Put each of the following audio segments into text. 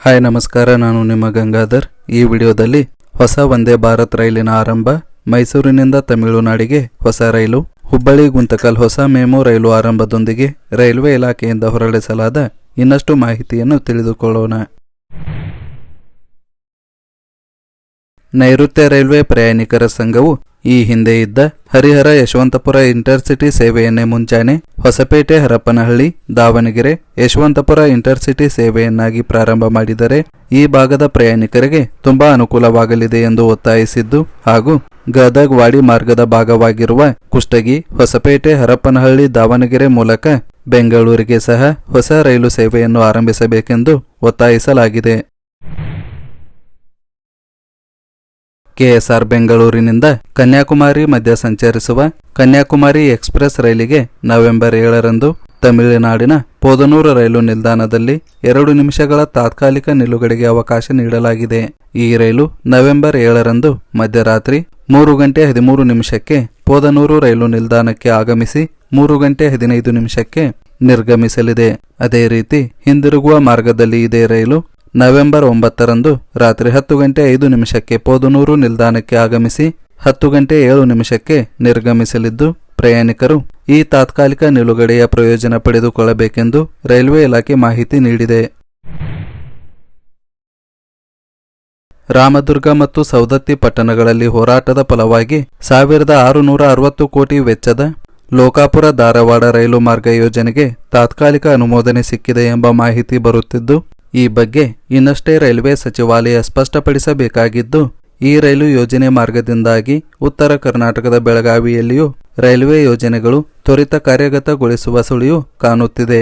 Hi ನಮಸ್ಕಾರ, ನಾನು ನಿಮ್ಮ ಗಂಗಾಧರ್. ಈ ವಿಡಿಯೋದಲ್ಲಿ ಹೊಸ ವಂದೇ ಭಾರತ್ ರೈಲಿನ ಆರಂಭ, ಮೈಸೂರಿನಿಂದ ತಮಿಳುನಾಡಿಗೆ ಹೊಸ ರೈಲು, ಹುಬ್ಬಳ್ಳಿ ಗುಂತಕಲ್ ಹೊಸ ಮೆಮು ರೈಲು ಆರಂಭದೊಂದಿಗೆ ರೈಲ್ವೆ ಇಲಾಖೆಯಿಂದ ಹೊರಡಿಸಲಾದ ಇನ್ನಷ್ಟು ಮಾಹಿತಿಯನ್ನು ತಿಳಿದುಕೊಳ್ಳೋಣ. ನೈಋತ್ಯ ರೈಲ್ವೆ ಪ್ರಯಾಣಿಕರ ಸಂಘವು ಈ ಹಿಂದೆ ಇದ್ದ ಹರಿಹರ ಯಶವಂತಪುರ ಇಂಟರ್ಸಿಟಿ ಸೇವೆಯನ್ನೇ ಮುಂಜಾನೆ ಹೊಸಪೇಟೆ, ಹರಪನಹಳ್ಳಿ, ದಾವಣಗೆರೆ, ಯಶವಂತಪುರ ಇಂಟರ್ಸಿಟಿ ಸೇವೆಯನ್ನಾಗಿ ಪ್ರಾರಂಭ ಮಾಡಿದರೆ ಈ ಭಾಗದ ಪ್ರಯಾಣಿಕರಿಗೆ ತುಂಬಾ ಅನುಕೂಲವಾಗಲಿದೆ ಎಂದು ಒತ್ತಾಯಿಸಿದ್ದು ಹಾಗೂ ಗದಗ್ ವಾಡಿ ಮಾರ್ಗದ ಭಾಗವಾಗಿರುವ ಕುಷ್ಟಗಿ, ಹೊಸಪೇಟೆ, ಹರಪನಹಳ್ಳಿ, ದಾವಣಗೆರೆ ಮೂಲಕ ಬೆಂಗಳೂರಿಗೆ ಸಹ ಹೊಸ ರೈಲು ಸೇವೆಯನ್ನು ಆರಂಭಿಸಬೇಕೆಂದು ಒತ್ತಾಯಿಸಲಾಗಿದೆ. ಕೆಎಸ್ಆರ್ ಬೆಂಗಳೂರಿನಿಂದ ಕನ್ಯಾಕುಮಾರಿ ಮಧ್ಯ ಸಂಚರಿಸುವ ಕನ್ಯಾಕುಮಾರಿ ಎಕ್ಸ್ಪ್ರೆಸ್ ರೈಲಿಗೆ ನವೆಂಬರ್ 7ರಂದು ತಮಿಳುನಾಡಿನ ಪೋದನೂರು ರೈಲು ನಿಲ್ದಾಣದಲ್ಲಿ 2 ನಿಮಿಷಗಳ ತಾತ್ಕಾಲಿಕ ನಿಲುಗಡೆಗೆ ಅವಕಾಶ ನೀಡಲಾಗಿದೆ. ಈ ರೈಲು ನವೆಂಬರ್ 7ರಂದು ಮಧ್ಯರಾತ್ರಿ 3 ಗಂಟೆ 13 ನಿಮಿಷಕ್ಕೆ ಪೋದನೂರು ರೈಲು ನಿಲ್ದಾಣಕ್ಕೆ ಆಗಮಿಸಿ 3 ಗಂಟೆ 15 ನಿಮಿಷಕ್ಕೆ ನಿರ್ಗಮಿಸಲಿದೆ. ಅದೇ ರೀತಿ ಹಿಂದಿರುಗುವ ಮಾರ್ಗದಲ್ಲಿ ಇದೇ ರೈಲು ನವೆಂಬರ್ 9ರಂದು ರಾತ್ರಿ 10 ಗಂಟೆ 5 ನಿಮಿಷಕ್ಕೆ ಪೋದನೂರು ನಿಲ್ದಾಣಕ್ಕೆ ಆಗಮಿಸಿ 10 ಗಂಟೆ 7 ನಿಮಿಷಕ್ಕೆ ನಿರ್ಗಮಿಸಲಿದ್ದು, ಪ್ರಯಾಣಿಕರು ಈ ತಾತ್ಕಾಲಿಕ ನಿಲುಗಡೆಯ ಪ್ರಯೋಜನ ಪಡೆದುಕೊಳ್ಳಬೇಕೆಂದು ರೈಲ್ವೆ ಇಲಾಖೆ ಮಾಹಿತಿ ನೀಡಿದೆ. ರಾಮದುರ್ಗ ಮತ್ತು ಸೌದತ್ತಿ ಪಟ್ಟಣಗಳಲ್ಲಿ ಹೋರಾಟದ ಫಲವಾಗಿ 1660 ಕೋಟಿ ವೆಚ್ಚದ ಲೋಕಾಪುರ ಧಾರವಾಡ ರೈಲು ಮಾರ್ಗ ಯೋಜನೆಗೆ ತಾತ್ಕಾಲಿಕ ಅನುಮೋದನೆ ಸಿಕ್ಕಿದೆ ಎಂಬ ಮಾಹಿತಿ ಬರುತ್ತಿದ್ದು, ಈ ಬಗ್ಗೆ ಇನ್ನಷ್ಟೇ ರೈಲ್ವೆ ಸಚಿವಾಲಯ ಸ್ಪಷ್ಟಪಡಿಸಬೇಕಾಗಿದ್ದು, ಈ ರೈಲು ಯೋಜನೆ ಮಾರ್ಗದಿಂದಾಗಿ ಉತ್ತರ ಕರ್ನಾಟಕದ ಬೆಳಗಾವಿಯಲ್ಲಿಯೂ ರೈಲ್ವೆ ಯೋಜನೆಗಳು ತ್ವರಿತ ಕಾರ್ಯಗತಗೊಳಿಸುವ ಸುಳಿವು ಕಾಣುತ್ತಿದೆ.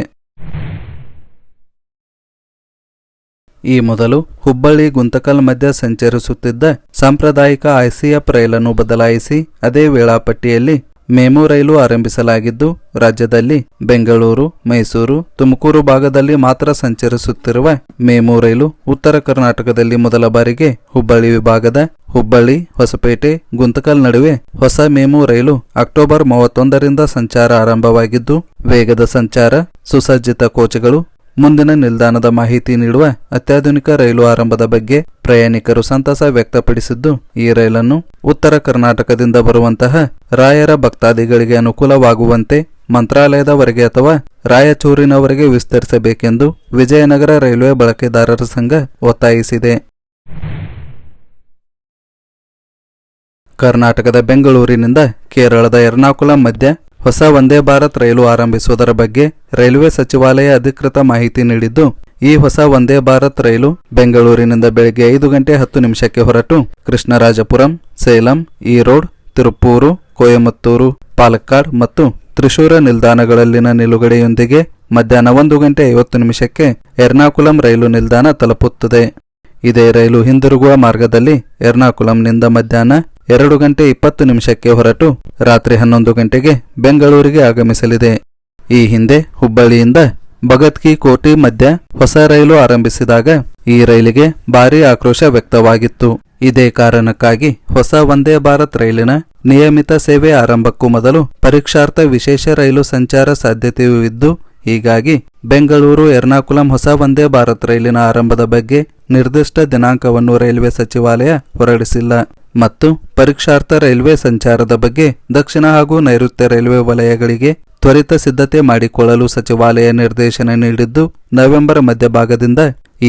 ಈ ಮೊದಲು ಹುಬ್ಬಳ್ಳಿ ಗುಂತಕಲ್ ಮಧ್ಯ ಸಂಚರಿಸುತ್ತಿದ್ದ ಸಾಂಪ್ರದಾಯಿಕ ಐಸಿಎಫ್ ರೈಲನ್ನು ಬದಲಾಯಿಸಿ ಅದೇ ವೇಳಾಪಟ್ಟಿಯಲ್ಲಿ ಮೆಮು ರೈಲು ಆರಂಭಿಸಲಾಗಿದ್ದು, ರಾಜ್ಯದಲ್ಲಿ ಬೆಂಗಳೂರು, ಮೈಸೂರು, ತುಮಕೂರು ಭಾಗದಲ್ಲಿ ಮಾತ್ರ ಸಂಚರಿಸುತ್ತಿರುವ ಮೆಮು ರೈಲು ಉತ್ತರ ಕರ್ನಾಟಕದಲ್ಲಿ ಮೊದಲ ಬಾರಿಗೆ ಹುಬ್ಬಳ್ಳಿ ವಿಭಾಗದ ಹುಬ್ಬಳ್ಳಿ, ಹೊಸಪೇಟೆ, ಗುಂತಕಲ್ ನಡುವೆ ಹೊಸ ಮೆಮು ರೈಲು ಅಕ್ಟೋಬರ್ 31ರಿಂದ ಸಂಚಾರ ಆರಂಭವಾಗಿದ್ದು, ವೇಗದ ಸಂಚಾರ, ಸುಸಜ್ಜಿತ ಕೋಚ್ಗಳು, ಮುಂದಿನ ನಿಲ್ದಾಣದ ಮಾಹಿತಿ ನೀಡುವ ಅತ್ಯಾಧುನಿಕ ರೈಲು ಆರಂಭದ ಬಗ್ಗೆ ಪ್ರಯಾಣಿಕರು ಸಂತಸ ವ್ಯಕ್ತಪಡಿಸಿದ್ದು, ಈ ರೈಲನ್ನು ಉತ್ತರ ಕರ್ನಾಟಕದಿಂದ ಬರುವಂತಹ ರಾಯರ ಭಕ್ತಾದಿಗಳಿಗೆ ಅನುಕೂಲವಾಗುವಂತೆ ಮಂತ್ರಾಲಯದವರೆಗೆ ಅಥವಾ ರಾಯಚೂರಿನವರೆಗೆ ವಿಸ್ತರಿಸಬೇಕೆಂದು ವಿಜಯನಗರ ರೈಲ್ವೆ ಬಳಕೆದಾರರ ಸಂಘ ಒತ್ತಾಯಿಸಿದೆ. ಕರ್ನಾಟಕದ ಬೆಂಗಳೂರಿನಿಂದ ಕೇರಳದ ಎರ್ನಾಕುಲಂ ಮಧ್ಯ ಹೊಸ ವಂದೇ ಭಾರತ್ ರೈಲು ಆರಂಭಿಸುವುದರ ಬಗ್ಗೆ ರೈಲ್ವೆ ಸಚಿವಾಲಯ ಅಧಿಕೃತ ಮಾಹಿತಿ ನೀಡಿದ್ದು, ಈ ಹೊಸ ವಂದೇ ಭಾರತ್ ರೈಲು ಬೆಂಗಳೂರಿನಿಂದ ಬೆಳಗ್ಗೆ 5 ಗಂಟೆ 10 ನಿಮಿಷಕ್ಕೆ ಹೊರಟು ಕೃಷ್ಣರಾಜಪುರಂ, ಸೇಲಂ, ಈರೋಡ್, ತಿರುಪ್ಪೂರು, ಕೊಯಮತ್ತೂರು, ಪಾಲಕ್ಕಾಡ್ ಮತ್ತು ತ್ರಿಶೂರ ನಿಲ್ದಾಣಗಳಲ್ಲಿನ ನಿಲುಗಡೆಯೊಂದಿಗೆ ಮಧ್ಯಾಹ್ನ 1 ಗಂಟೆ 50 ನಿಮಿಷಕ್ಕೆ ಎರ್ನಾಕುಲಂ ರೈಲು ನಿಲ್ದಾಣ ತಲುಪುತ್ತದೆ. ಇದೇ ರೈಲು ಹಿಂದಿರುಗುವ ಮಾರ್ಗದಲ್ಲಿ ಎರ್ನಾಕುಲಂನಿಂದ ಮಧ್ಯಾಹ್ನ 2 ಗಂಟೆ 20 ನಿಮಿಷಕ್ಕೆ ಹೊರಟು ರಾತ್ರಿ 11 ಗಂಟೆಗೆ ಬೆಂಗಳೂರಿಗೆ ಆಗಮಿಸಲಿದೆ. ಈ ಹಿಂದೆ ಹುಬ್ಬಳ್ಳಿಯಿಂದ ಭಗತ್ ಕಿ ಕೋಠಿ ಮಧ್ಯ ಹೊಸ ರೈಲು ಆರಂಭಿಸಿದಾಗ ಈ ರೈಲಿಗೆ ಭಾರೀ ಆಕ್ರೋಶ ವ್ಯಕ್ತವಾಗಿತ್ತು. ಇದೇ ಕಾರಣಕ್ಕಾಗಿ ಹೊಸ ವಂದೇ ಭಾರತ್ ರೈಲಿನ ನಿಯಮಿತ ಸೇವೆ ಆರಂಭಕ್ಕೂ ಮೊದಲು ಪರೀಕ್ಷಾರ್ಥ ವಿಶೇಷ ರೈಲು ಸಂಚಾರ ಸಾಧ್ಯತೆಯೂ ಇದ್ದು, ಹೀಗಾಗಿ ಬೆಂಗಳೂರು ಎರ್ನಾಕುಲಂ ಹೊಸ ವಂದೇ ಭಾರತ್ ರೈಲಿನ ಆರಂಭದ ಬಗ್ಗೆ ನಿರ್ದಿಷ್ಟ ದಿನಾಂಕವನ್ನು ರೈಲ್ವೆ ಸಚಿವಾಲಯ ಹೊರಡಿಸಿಲ್ಲ ಮತ್ತು ಪರೀಕ್ಷಾರ್ಥ ರೈಲ್ವೆ ಸಂಚಾರದ ಬಗ್ಗೆ ದಕ್ಷಿಣ ಹಾಗೂ ನೈಋತ್ಯ ರೈಲ್ವೆ ವಲಯಗಳಿಗೆ ತ್ವರಿತ ಸಿದ್ಧತೆ ಮಾಡಿಕೊಳ್ಳಲು ಸಚಿವಾಲಯ ನಿರ್ದೇಶನ ನೀಡಿದ್ದು, ನವೆಂಬರ್ ಮಧ್ಯಭಾಗದಿಂದ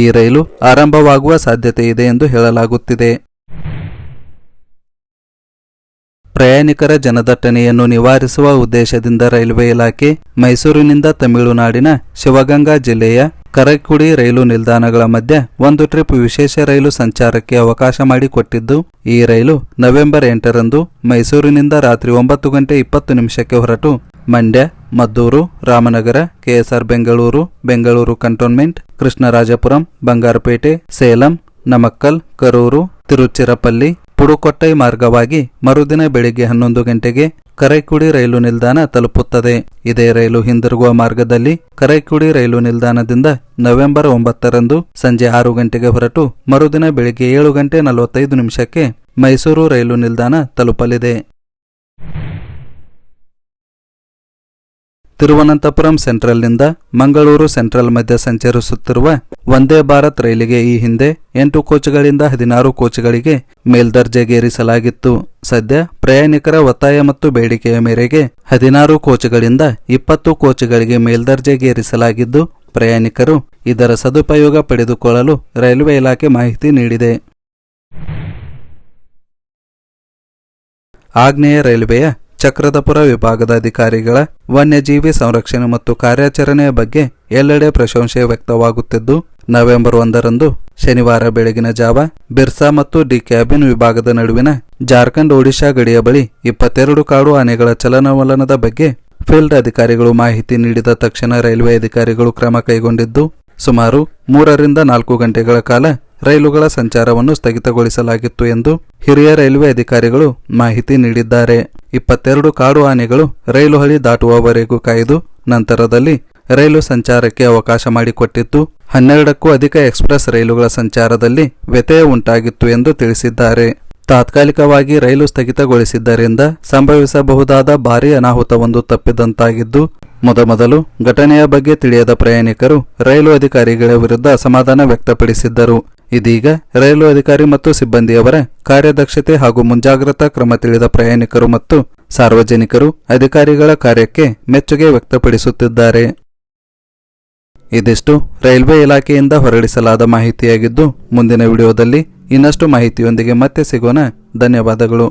ಈ ರೈಲು ಆರಂಭವಾಗುವ ಸಾಧ್ಯತೆ ಇದೆ ಎಂದು ಹೇಳಲಾಗುತ್ತಿದೆ. ಪ್ರಯಾಣಿಕರ ಜನದಟ್ಟಣೆಯನ್ನು ನಿವಾರಿಸುವ ಉದ್ದೇಶದಿಂದ ರೈಲ್ವೆ ಇಲಾಖೆ ಮೈಸೂರಿನಿಂದ ತಮಿಳುನಾಡಿನ ಶಿವಗಂಗಾ ಜಿಲ್ಲೆಯ ಕರೈಕುಡಿ ರೈಲು ನಿಲ್ದಾಣಗಳ ಮಧ್ಯ ಒಂದು ಟ್ರಿಪ್ ವಿಶೇಷ ರೈಲು ಸಂಚಾರಕ್ಕೆ ಅವಕಾಶ ಮಾಡಿಕೊಟ್ಟಿದ್ದು, ಈ ರೈಲು ನವೆಂಬರ್ 8ರಂದು ಮೈಸೂರಿನಿಂದ ರಾತ್ರಿ 9 ಗಂಟೆ 20 ನಿಮಿಷಕ್ಕೆ ಹೊರಟು ಮಂಡ್ಯ, ಮದ್ದೂರು, ರಾಮನಗರ, ಕೆಎಸ್ಆರ್ ಬೆಂಗಳೂರು, ಬೆಂಗಳೂರು ಕಂಟೋನ್ಮೆಂಟ್, ಕೃಷ್ಣರಾಜಪುರಂ, ಬಂಗಾರಪೇಟೆ, ಸೇಲಂ, ನಮಕ್ಕಲ್, ಕರೂರು, ತಿರುಚಿರಪಲ್ಲಿ, ಪುಡುಕೊಟ್ಟೈ ಮಾರ್ಗವಾಗಿ ಮರುದಿನ ಬೆಳಿಗ್ಗೆ 11 ಗಂಟೆಗೆ ಕರೈಕುಡಿ ರೈಲು ನಿಲ್ದಾಣ ತಲುಪುತ್ತದೆ. ಇದೇ ರೈಲು ಹಿಂದಿರುಗುವ ಮಾರ್ಗದಲ್ಲಿ ಕರೈಕುಡಿ ರೈಲು ನಿಲ್ದಾಣದಿಂದ ನವೆಂಬರ್ 9ರಂದು ಸಂಜೆ 6 ಗಂಟೆಗೆ ಹೊರಟು ಮರುದಿನ ಬೆಳಿಗ್ಗೆ 7 ಗಂಟೆ 45 ನಿಮಿಷಕ್ಕೆ ಮೈಸೂರು ರೈಲು ನಿಲ್ದಾಣ ತಲುಪಲಿದೆ. ತಿರುವನಂತಪುರಂ ಸೆಂಟ್ರಲ್ನಿಂದ ಮಂಗಳೂರು ಸೆಂಟ್ರಲ್ ಮಧ್ಯೆ ಸಂಚರಿಸುತ್ತಿರುವ ವಂದೇ ಭಾರತ್ ರೈಲಿಗೆ ಈ ಹಿಂದೆ 8 ಕೋಚ್ಗಳಿಂದ 16 ಕೋಚ್ಗಳಿಗೆ ಮೇಲ್ದರ್ಜೆಗೇರಿಸಲಾಗಿತ್ತು. ಸದ್ಯ ಪ್ರಯಾಣಿಕರ ಒತ್ತಾಯ ಮತ್ತು ಬೇಡಿಕೆಯ ಮೇರೆಗೆ 16 ಕೋಚ್ಗಳಿಂದ 20 ಕೋಚ್ಗಳಿಗೆ ಮೇಲ್ದರ್ಜೆಗೇರಿಸಲಾಗಿದ್ದು, ಪ್ರಯಾಣಿಕರು ಇದರ ಸದುಪಯೋಗ ಪಡೆದುಕೊಳ್ಳಲು ರೈಲ್ವೆ ಇಲಾಖೆ ಮಾಹಿತಿ ನೀಡಿದೆ. ಆಗ್ನೇಯ ರೈಲ್ವೆಯ ಚಕ್ರಧಪುರ ವಿಭಾಗದ ಅಧಿಕಾರಿಗಳ ವನ್ಯಜೀವಿ ಸಂರಕ್ಷಣೆ ಮತ್ತು ಕಾರ್ಯಾಚರಣೆಯ ಬಗ್ಗೆ ಎಲ್ಲೆಡೆ ಪ್ರಶಂಸೆ ವ್ಯಕ್ತವಾಗುತ್ತಿದ್ದು, ನವೆಂಬರ್ 1ರಂದು ಶನಿವಾರ ಬೆಳಗಿನ ಜಾವ ಬಿರ್ಸಾ ಮತ್ತು ಡಿ ಕ್ಯಾಬಿನ್ ವಿಭಾಗದ ನಡುವಿನ ಜಾರ್ಖಂಡ್ ಒಡಿಶಾ ಗಡಿಯ ಬಳಿ 22 ಕಾಡು ಆನೆಗಳ ಚಲನವಲನದ ಬಗ್ಗೆ ಫೀಲ್ಡ್ ಅಧಿಕಾರಿಗಳು ಮಾಹಿತಿ ನೀಡಿದ ತಕ್ಷಣ ರೈಲ್ವೆ ಅಧಿಕಾರಿಗಳು ಕ್ರಮ ಕೈಗೊಂಡಿದ್ದು, ಸುಮಾರು 3 ರಿಂದ 4 ಗಂಟೆಗಳ ಕಾಲ ರೈಲುಗಳ ಸಂಚಾರವನ್ನು ಸ್ಥಗಿತಗೊಳಿಸಲಾಗಿತ್ತು ಎಂದು ಹಿರಿಯ ರೈಲ್ವೆ ಅಧಿಕಾರಿಗಳು ಮಾಹಿತಿ ನೀಡಿದ್ದಾರೆ. 22 ಕಾಡು ಆನೆಗಳು ರೈಲು ಹಳಿ ದಾಟುವವರೆಗೂ ಕಾಯ್ದು ನಂತರದಲ್ಲಿ ರೈಲು ಸಂಚಾರಕ್ಕೆ ಅವಕಾಶ ಮಾಡಿಕೊಟ್ಟಿದ್ದು, 12ಕ್ಕೂ ಅಧಿಕ ಎಕ್ಸ್ಪ್ರೆಸ್ ರೈಲುಗಳ ಸಂಚಾರದಲ್ಲಿ ವ್ಯತ್ಯಯ ಉಂಟಾಗಿತ್ತು ಎಂದು ತಿಳಿಸಿದ್ದಾರೆ. ತಾತ್ಕಾಲಿಕವಾಗಿ ರೈಲು ಸ್ಥಗಿತಗೊಳಿಸಿದ್ದರಿಂದ ಸಂಭವಿಸಬಹುದಾದ ಭಾರೀ ಅನಾಹುತವೊಂದು ತಪ್ಪಿದಂತಾಗಿದ್ದು, ಮೊದಮೊದಲು ಘಟನೆಯ ಬಗ್ಗೆ ತಿಳಿಯದ ಪ್ರಯಾಣಿಕರು ರೈಲು ಅಧಿಕಾರಿಗಳ ವಿರುದ್ಧ ಅಸಮಾಧಾನ ವ್ಯಕ್ತಪಡಿಸಿದ್ದರು. ಇದೀಗ ರೈಲು ಅಧಿಕಾರಿ ಮತ್ತು ಸಿಬ್ಬಂದಿಯವರ ಕಾರ್ಯದಕ್ಷತೆ ಹಾಗೂ ಮುಂಜಾಗ್ರತಾ ಕ್ರಮ ತಿಳಿದ ಪ್ರಯಾಣಿಕರು ಮತ್ತು ಸಾರ್ವಜನಿಕರು ಅಧಿಕಾರಿಗಳ ಕಾರ್ಯಕ್ಕೆ ಮೆಚ್ಚುಗೆ ವ್ಯಕ್ತಪಡಿಸುತ್ತಿದ್ದಾರೆ. ಇದಿಷ್ಟು ರೈಲ್ವೆ ಇಲಾಖೆಯಿಂದ ಹೊರಡಿಸಲಾದ ಮಾಹಿತಿಯಾಗಿದ್ದು, ಮುಂದಿನ ವಿಡಿಯೋದಲ್ಲಿ ಇನ್ನಷ್ಟು ಮಾಹಿತಿಯೊಂದಿಗೆ ಮತ್ತೆ ಸಿಗೋಣ. ಧನ್ಯವಾದಗಳು.